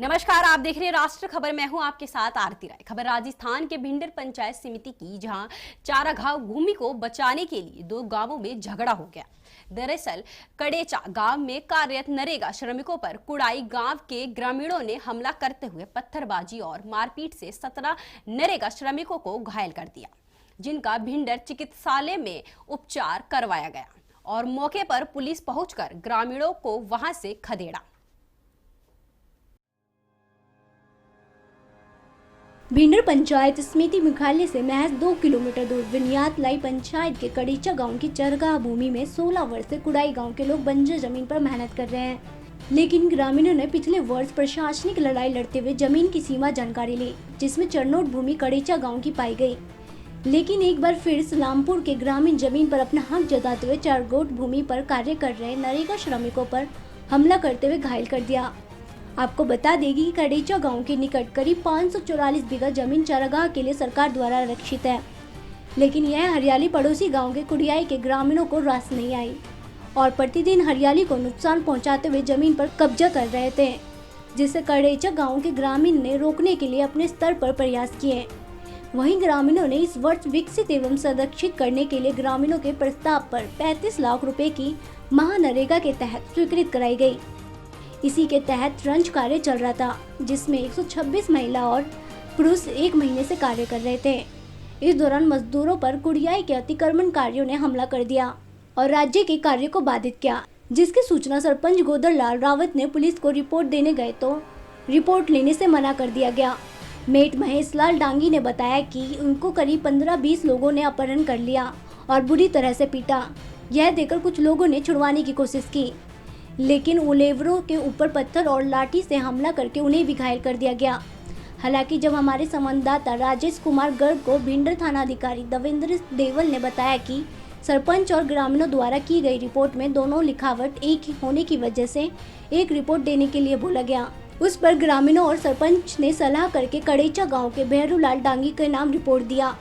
नमस्कार, आप देख रहे हैं राष्ट्र खबर। मैं हूं आपके साथ आरती राय। खबर राजस्थान के भिंडर पंचायत समिति की, जहां चारागांव भूमि को बचाने के लिए दो गांवों में झगड़ा हो गया। दरअसल कड़ेचा गांव में कार्यरत नरेगा श्रमिकों पर कुड़ाई गांव के ग्रामीणों ने हमला करते हुए पत्थरबाजी और मारपीट से 17 नरेगा श्रमिकों को घायल कर दिया, जिनका भिंडर चिकित्सालय में उपचार करवाया गया और मौके पर पुलिस पहुंचकर ग्रामीणों को वहां से खदेड़ा। भिंडर पंचायत समिति मुख्यालय से महज 2 किलोमीटर दूर विनियातलाई पंचायत के कड़ीचा गांव की चरगाह भूमि में 16 वर्ष से कुड़ाई गांव के लोग बंजर जमीन पर मेहनत कर रहे हैं, लेकिन ग्रामीणों ने पिछले वर्ष प्रशासनिक लड़ाई लड़ते हुए जमीन की सीमा जानकारी ली, जिसमें चरनोट भूमि कड़ीचा गाँव की पाई गयी। लेकिन एक बार फिर सलामपुर के ग्रामीण जमीन पर अपना हक जताते हुए चारगोट भूमि पर कार्य कर रहे नरेगा श्रमिकों पर हमला करते हुए घायल कर दिया। आपको बता देगी कि कड़ीचा गांव के निकट करीब 544 बीघा जमीन चारागाह के लिए सरकार द्वारा आरक्षित है, लेकिन यह हरियाली पड़ोसी गांव के कुड़ियाई के ग्रामीणों को रास नहीं आई और प्रतिदिन हरियाली को नुकसान पहुंचाते हुए जमीन पर कब्जा कर रहे थे, जिसे कड़ीचा गांव के ग्रामीण ने रोकने के लिए अपने स्तर पर प्रयास किए। वहीं ग्रामीणों ने इस वर्ष विकसित एवं संरक्षित करने के लिए ग्रामीणों के प्रस्ताव पर 35 लाख रुपए की महानरेगा के तहत स्वीकृत कराई गई। इसी के तहत रंच कार्य चल रहा था, जिसमें 126 महिला और पुरुष 1 महीने से कार्य कर रहे थे। इस दौरान मजदूरों पर कुड़ियाई के अतिक्रमणकारियों ने हमला कर दिया और राज्य के कार्य को बाधित किया, जिसकी सूचना सरपंच गोदरलाल रावत ने पुलिस को रिपोर्ट देने गए तो रिपोर्ट लेने से मना कर दिया गया। मेट महेश लाल डांगी ने बताया कि उनको करीब 15-20 लोगों ने अपहरण कर लिया और बुरी तरह से पीटा। यह देखकर कुछ लोगों ने छुड़वाने की कोशिश की, लेकिन उलेवरों के ऊपर पत्थर और लाठी से हमला करके उन्हें भी घायल कर दिया गया। हालांकि जब हमारे संवाददाता राजेश कुमार गर्ग को भिंडर थाना अधिकारी देवेंद्र देवल ने बताया कि सरपंच और ग्रामीणों द्वारा की गई रिपोर्ट में दोनों लिखावट एक ही होने की वजह से एक रिपोर्ट देने के लिए बोला गया। उस पर ग्रामीणों और सरपंच ने सलाह करके कड़ीचा गाँव के भैरूलाल डांगी के नाम रिपोर्ट दिया।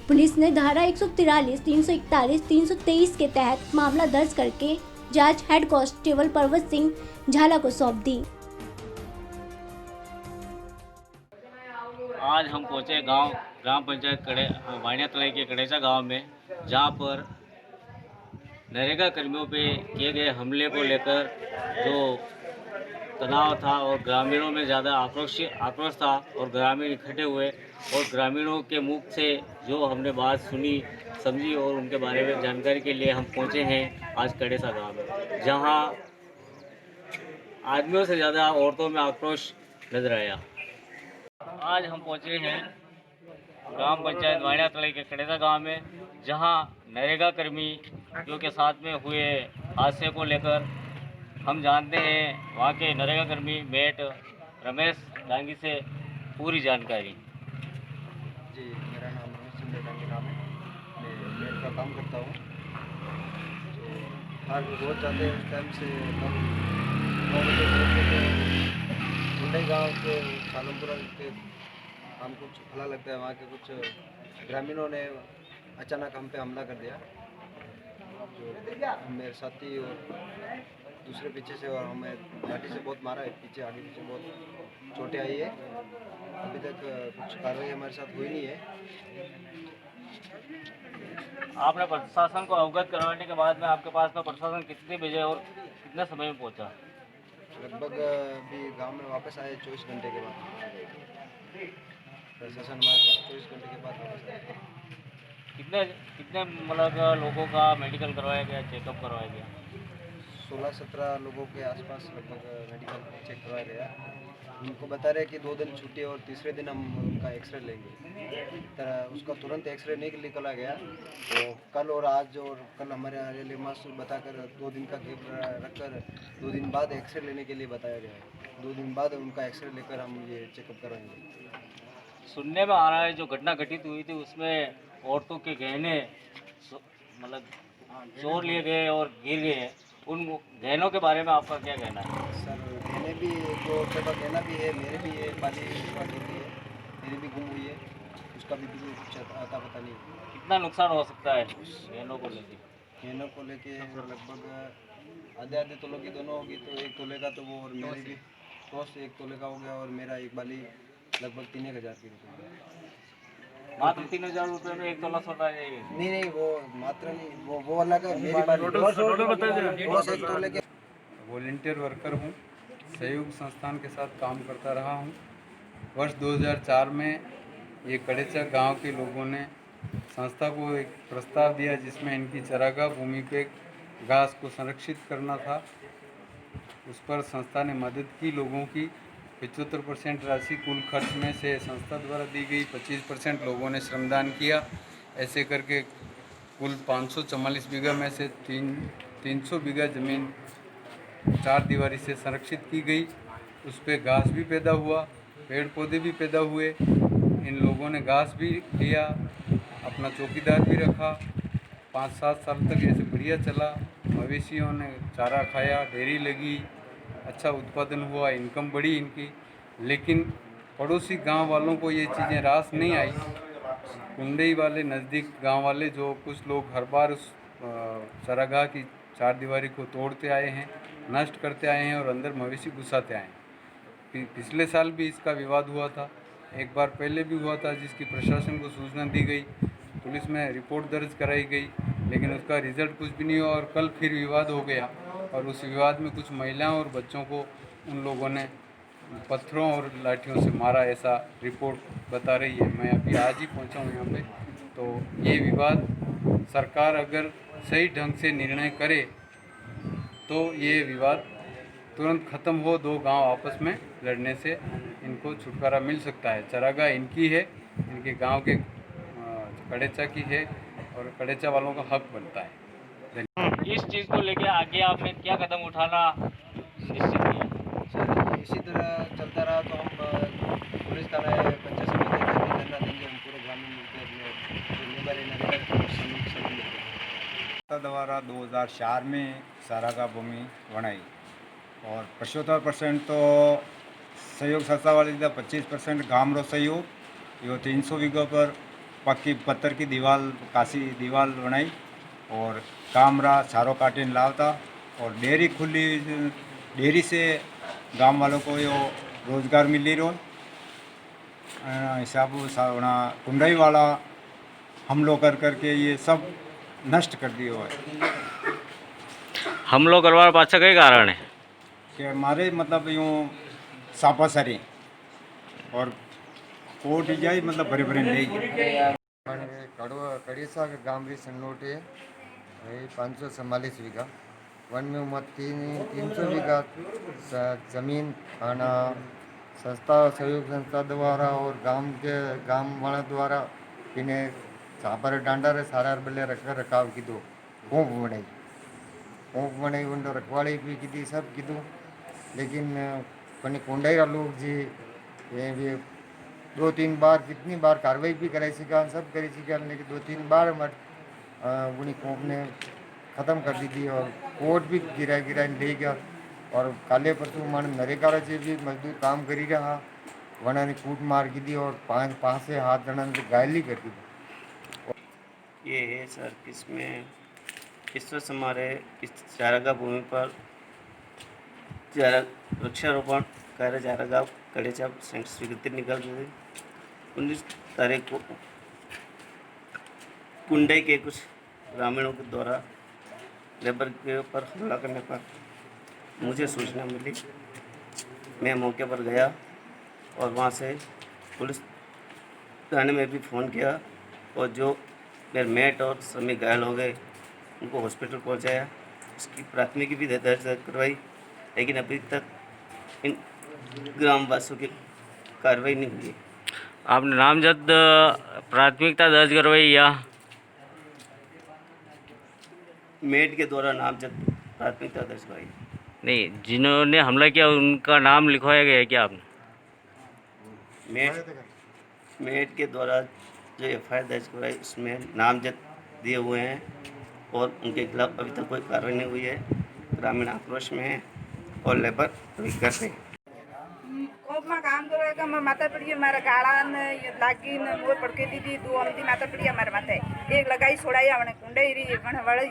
पुलिस ने धारा 143, 341, 323 के तहत मामला दर्ज करके जांच हेड कांस्टेबल पर्वत सिंह झाला को सौंप दी। आज हम पहुंचे ग्राम पंचायत वाणियातलाई के कड़ेचा गांव में, जहां पर नरेगा कर्मियों पे किए गए हमले को लेकर जो तनाव था और ग्रामीणों में ज़्यादा आक्रोश था और ग्रामीण इकट्ठे हुए और ग्रामीणों के मुख से जो हमने बात सुनी समझी और उनके बारे में जानकारी के लिए हम पहुंचे हैं आज कड़ेचा गांव में, जहां आदमियों से ज़्यादा औरतों में आक्रोश नजर आया। आज हम पहुंचे हैं ग्राम पंचायत वाणियातलाई के कड़ेचा गांव में, जहां नरेगा कर्मियों के साथ में हुए हादसे को लेकर हम जानते हैं वहाँ के नरेगा कर्मी मेट रमेश डांगी से पूरी जानकारी। जी, मेरा नाम रमेश डांगी नाम है। मैं मेट का काम करता हूँ। आज बहुत जाते हैं, उस टाइम से हम 9 बजे गाँव के सालमपुरा के हमको कुछ भला लगता है। वहाँ के कुछ ग्रामीणों ने अचानक हम पे हमला कर दिया, जो मेरे साथी और दूसरे पीछे से, और हमें लाठी से बहुत मारा है, पीछे आगे पीछे बहुत चोटें आई है। अभी तक कुछ कार्रवाई हमारे साथ हुई नहीं है। आपने प्रशासन को अवगत करवाने के बाद में आपके पास में प्रशासन कितने बजे और कितने समय में पहुंचा? लगभग अभी गांव में वापस आए 24 घंटे के बाद। प्रशासन हमारे 24 घंटे के बाद वापस आए। कितने मतलब लोगों का मेडिकल करवाया गया, चेकअप करवाया गया? 16-17 लोगों के आसपास लगभग मेडिकल चेक करवाया गया। उनको बता रहे कि 2 दिन छुट्टी और तीसरे दिन हम उनका एक्सरे लेंगे। उसका तुरंत एक्सरे नहीं निकला गया, तो कल और आज और कल हमारे हरियाली मास्टर बताकर 2 दिन का गैप रखकर 2 दिन बाद एक्सरे लेने के लिए बताया गया है। 2 दिन बाद उनका एक्सरे लेकर हम ये चेकअप कराएंगे। सुनने में आ रहा है जो घटना घटित हुई थी उसमें औरतों के गहने मतलब चोर लिए गए और गिर गए। उन गहनों के बारे में आपका क्या कहना है? सर, गहने भी, जो का गहना भी है, मेरे भी है, पाली का गहनी है, मेरी भी गुम हुई है, उसका भी कुछ आता पता नहीं। कितना नुकसान हो सकता है गहनों को लेके? गहनों को लेके लगभग आधे तोले की दोनों होगी, तो 1 तोले का तो वो, और मेरे भी क्रॉस 1 तोले का हो गया और मेरा एक बाली लगभग 3-1 हज़ार की रुपये। मात्र 3,000 रुपये में 1 तोला सोना है ये। नहीं वो मात्रा नहीं, वो अलग है। मेरी बाली क्रॉस 1 तोले के। वॉलंटियर वर्कर हूँ, सहयोग संस्थान के साथ काम करता रहा हूँ। वर्ष 2004 में ये कड़ेचा गांव के लोगों ने संस्था को एक प्रस्ताव दिया जिसमें इनकी चरागाह भूमि पे घास को संरक्षित करना था। उस पर संस्था ने मदद की लोगों की। 75% राशि कुल खर्च में से संस्था द्वारा दी गई, 25% लोगों ने श्रमदान किया। ऐसे करके कुल 544 बीघा में से 300 बीघा ज़मीन 4 दीवारी से संरक्षित की गई। उस पर घास भी पैदा हुआ, पेड़ पौधे भी पैदा हुए। इन लोगों ने घास भी लिया, अपना चौकीदार भी रखा। 5-7 साल तक ऐसे बढ़िया चला। मवेशियों ने चारा खाया, डेयरी लगी, अच्छा उत्पादन हुआ, इनकम बढ़ी इनकी। लेकिन पड़ोसी गांव वालों को ये चीज़ें रास नहीं आई। कुंडई वाले नज़दीक गांव वाले जो कुछ लोग हर बार उस चरागाह की 4 दीवारी को तोड़ते आए हैं, नष्ट करते आए हैं और अंदर मवेशी घुसाते आए हैं। पिछले साल भी इसका विवाद हुआ था, एक बार पहले भी हुआ था, जिसकी प्रशासन को सूचना दी गई, पुलिस में रिपोर्ट दर्ज कराई गई, लेकिन उसका रिजल्ट कुछ भी नहीं हुआ। और कल फिर विवाद हो गया और उस विवाद में कुछ महिलाओं और बच्चों को उन लोगों ने पत्थरों और लाठियों से मारा, ऐसा रिपोर्ट बता रही है। मैं अभी आज ही पहुंचा हूं यहाँ पे। तो ये विवाद सरकार अगर सही ढंग से निर्णय करे तो ये विवाद तुरंत ख़त्म हो, 2 गांव आपस में लड़ने से इनको छुटकारा मिल सकता है। चरागाह इनकी है, इनके गांव के कड़ेचा की है और कड़ेचा वालों का हक बनता है। इस चीज़ को लेके आगे आपने क्या कदम उठाना निश्चित किया? सर इसी तरह चलता रहा तो हम पुलिस थाना पंचायत समिति का धरना देंगे। हम पूरे ग्रामीण मिलकर द्वारा 2004 में चरागाह भूमि बनाई और 75% तो सहयोग संस्था वाले दिया, 25% गांव रो सहयोग। यो 300 बीघा पर पक्की पत्थर की दीवार, कासी दीवार बनाई और कामरा चारों काटीन लावता और डेयरी खुली। डेयरी से गांव वालों को यो रोजगार मिली रो हिसाब कुंडई वाला हमलों कर करके ये सब नष्ट कर दियो है। हमलो करवा पाछा कई कारण है कि हमारे मतलब यूँ सापासरी और कोट जाए मतलब भरे भरे ले कड़ीसा के गांव भी सन्नोटे 544 बीघा वन में उमत 300 बीघा जमीन आना संस्था सहयोग संस्था द्वारा और गांव वाला द्वारा इन्हें चापर डांडा रे सारा बल्ले रखाव कीधु। कोंप बनाई उन रखवाड़ी भी की सब कीधु। लेकिन पनी कुंडई लोग जी ये भी 2-3 बार कितनी बार कार्रवाई भी कराई सीखा, सब करी सीखा, लेकिन 2-3 बार उन्हीं कोंप ने ख़त्म कर दी थी और कोर्ट भी गिरा ले गया। और काले परसों मन नरेगा से भी मजदूर काम करी रहा, वना ने कूट मार की दी और 5 से हाथ जन घायल ही कर दी। ये है सर किसमें इस वर्ष हमारे इस चारागाह भूमि पर वृक्षारोपण कार्य चारागाह कड़ेचा स्वीकृति निकल रही। 19 तारीख को कुंडई के कुछ ग्रामीणों के द्वारा लेबर के ऊपर हमला करने पर मुझे सूचना मिली। मैं मौके पर गया और वहाँ से पुलिस थाने में भी फ़ोन किया और जो मेरे मेट और सभी घायल हो गए उनको हॉस्पिटल पहुँचाया। उसकी प्राथमिकी भी दर्ज करवाई, लेकिन अभी तक इन ग्रामवासियों की कार्रवाई नहीं हुई। आपने नामजद प्राथमिकता दर्ज करवाई या मेट के द्वारा नामजद प्राथमिकता दर्ज करवाई? नहीं, जिन्होंने हमला किया उनका नाम लिखवाया गया है क्या आपने? मेट के द्वारा जो एफआईआर दर्ज करवाई उसमें नामजद दिए हुए हैं और उनके खिलाफ अभी तक कोई कार्रवाई नहीं हुई है। ग्रामीण आक्रोश में है और लेबर अभी कर रहे हैं। कोपमा काम करेगा मैं माता पड़ी मारा गाड़ा ने लागी ने मोर पड़के दीदी 2 अमदी माता पड़ी हमारे माथे एक लगाई छोड़ाई हमने कुंडई री पण वळी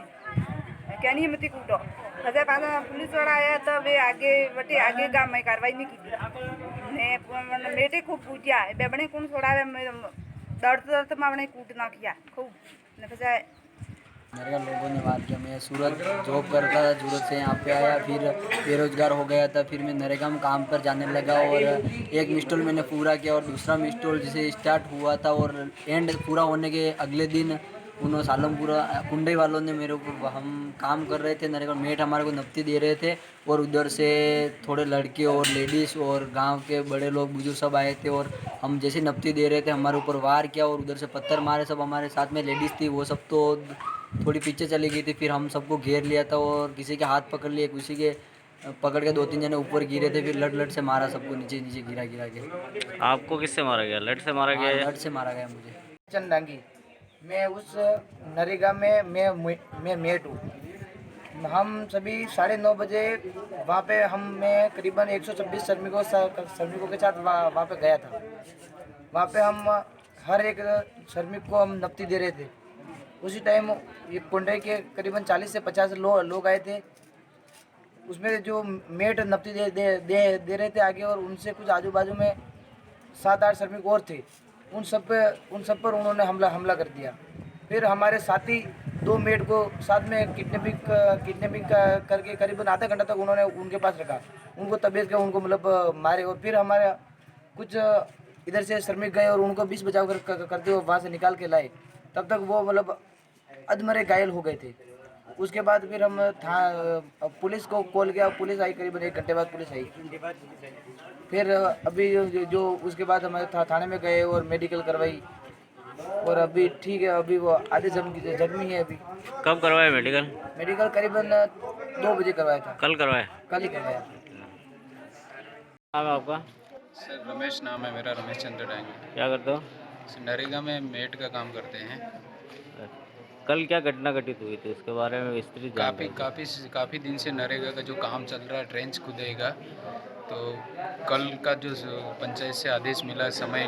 क्या नहीं मती कूटो પછી પાછા पुलिस वाला आया तो वे आगे वटे आगे गाम में कार्रवाई नहीं की ने मेटे खूब पूछा बेबने कौन छोड़ावे दर्द दर्द में हमने कूट ना किया खूब ने પછી मेरे लोगों ने मार किया। मैं सूरत जॉब करता था, सूरत से यहाँ पे आया, फिर बेरोजगार हो गया था, फिर मैं नरेगा में काम पर जाने लगा और एक मिस्टोल मैंने पूरा किया और दूसरा मिस्टोल जिसे स्टार्ट हुआ था और एंड पूरा होने के अगले दिन उन्होंने सालमपुरा कुंडई वालों ने मेरे ऊपर, हम काम कर रहे थे नरेगा मेट हमारे को नपती दे रहे थे और उधर से थोड़े लड़के और लेडीज़ और गांव के बड़े लोग बुजुर्ग सब आए थे और हम जैसे नपती दे रहे थे हमारे ऊपर वार किया और उधर से पत्थर मारे। सब हमारे साथ में लेडीज़ थी वो सब तो थोड़ी पीछे चली गई थी, फिर हम सबको घेर लिया था और किसी के हाथ पकड़ लिए, किसी के पकड़ के 2-3 जने ऊपर गिरे थे, फिर लट से मारा सबको, नीचे नीचे गिरा के। आपको किससे मारा गया? लट से मारा गया? लट से मारा गया मुझे। चंदांगी मैं उस नरेगा में मैं मेट हूँ। हम सभी 9:30 बजे वहाँ पे मैं करीबन 126 श्रमिकों के साथ वहाँ पे गया था। वहाँ पे हम हर एक श्रमिक को हम नपती दे रहे थे। उसी टाइम ये कुंडई के करीबन 40 से 50 लोग आए थे। उसमें जो मेट नपती दे रहे थे आगे और उनसे कुछ आजू बाजू में 7-8 श्रमिक और थे। उन सब पर उन्होंने हमला कर दिया। फिर हमारे साथी 2 मेट को साथ में किडनैपिंग करके करीबन आधा घंटा तक उन्होंने उनके पास रखा। उनको तबीयत के उनको मतलब मारे और फिर हमारे कुछ इधर से श्रमिक गए और उनको 20 बचाव करते हुए वहाँ से निकाल के लाए। तब तक वो मतलब अधमरे घायल हो गए थे। उसके बाद फिर हम पुलिस को कॉल किया, पुलिस आई, करीबन 1 घंटे बाद पुलिस आई। फिर अभी जो उसके बाद हमारे थाने में गए और मेडिकल करवाई और अभी ठीक है। अभी वो आधे जख्मी है। अभी कब करवाया मेडिकल? मेडिकल करीबन 2 बजे करवाया था। कल करवाया? कल ही करवाया। नाम है आपका? सर रमेश नाम है मेरा, रमेश चंद्र डांगी। क्या करते हो? नरेगा में मेट का काम करते हैं। कल क्या घटना घटित हुई थी उसके बारे में विस्तृत जानकारी? काफ़ी दिन से नरेगा का जो काम चल रहा है ट्रेंच खुदेगा, तो कल का जो पंचायत से आदेश मिला समय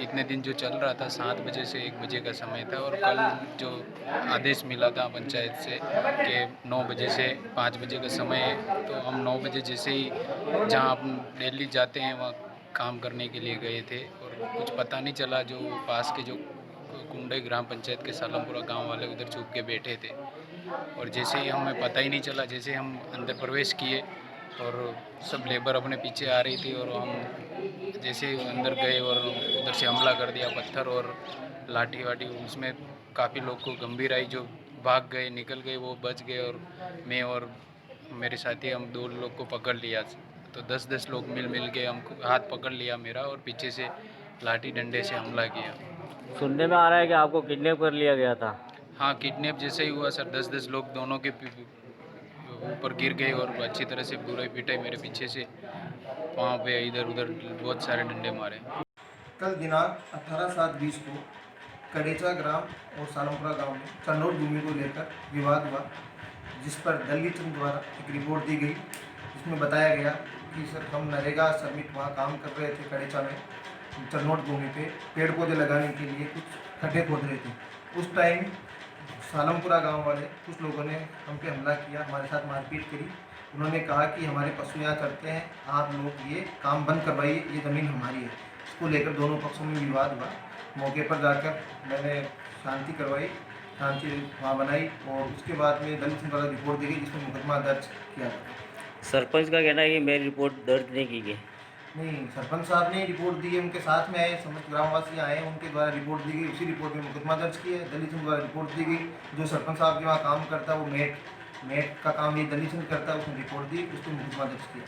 इतने दिन जो चल रहा था 7 बजे से 1 बजे का समय था और कल जो आदेश मिला था पंचायत से कि 9 बजे से 5 बजे का समय है, तो हम 9 बजे जैसे ही जहाँ हम डेली जाते हैं वहाँ काम करने के लिए गए थे और कुछ पता नहीं चला। जो पास के जो कुंडई ग्राम पंचायत के सालमपुरा गांव वाले उधर छुप के बैठे थे और जैसे ही हमें पता ही नहीं चला, जैसे हम अंदर प्रवेश किए और सब लेबर अपने पीछे आ रही थी और हम जैसे ही अंदर गए और उधर से हमला कर दिया, पत्थर और लाठी वाठी। उसमें काफ़ी लोग को गंभीर आई, जो भाग गए निकल गए वो बच गए और मैं और मेरे साथी हम 2 लोग को पकड़ लिया। तो 10-10 लोग मिल के हमको हाथ पकड़ लिया मेरा और पीछे से लाठी डंडे से हमला किया। सुनने में आ रहा है कि आपको किडनैप कर लिया गया था? हाँ, किडनैप जैसे ही हुआ सर। 10-10 लोग दोनों के ऊपर गिर गए और अच्छी तरह से बुराई पिटाई मेरे पीछे से पाँव पे इधर उधर बहुत सारे डंडे मारे। कल दिनांक 18/7/20 को कड़ेचा ग्राम और सालमपुरा गांव में चन्नौर भूमि को लेकर विवाद हुआ, जिस पर दलगी चंद द्वारा एक रिपोर्ट दी गई, जिसमें बताया गया कि सर हम नरेगा श्रमिक वहाँ काम कर रहे थे कड़ेचा में चन्नौर भूमि पे पेड़ पौधे लगाने के लिए कुछ खड्डे खोद रहे थे। उस टाइम सालमपुरा गांव वाले कुछ लोगों ने हम पे हमला किया, हमारे साथ मारपीट करी। उन्होंने कहा कि हमारे पशु यहाँ चरते हैं, आप लोग ये काम बंद करवाइए, ये ज़मीन हमारी है। इसको लेकर दोनों पक्षों में विवाद हुआ। मौके पर जाकर मैंने शांति करवाई, शांति वहाँ बनाई और उसके बाद में दलित सिंह द्वारा रिपोर्ट दी गई, जिसमें मुकदमा दर्ज किया गया। सरपंच का कहना है कि मेरी रिपोर्ट दर्ज नहीं की गई। नहीं, सरपंच साहब ने रिपोर्ट दी है, उनके साथ में आए समस्त ग्रामवासी आए, उनके द्वारा रिपोर्ट दी गई। उसी रिपोर्ट में मुकदमा दर्ज किया है। दलित सिंह द्वारा रिपोर्ट दी गई। जो सरपंच साहब के वहाँ काम करता है वो मेट का काम ये दलित सिंह करता है, उसने रिपोर्ट दी, उस पर मुकदमा दर्ज किया।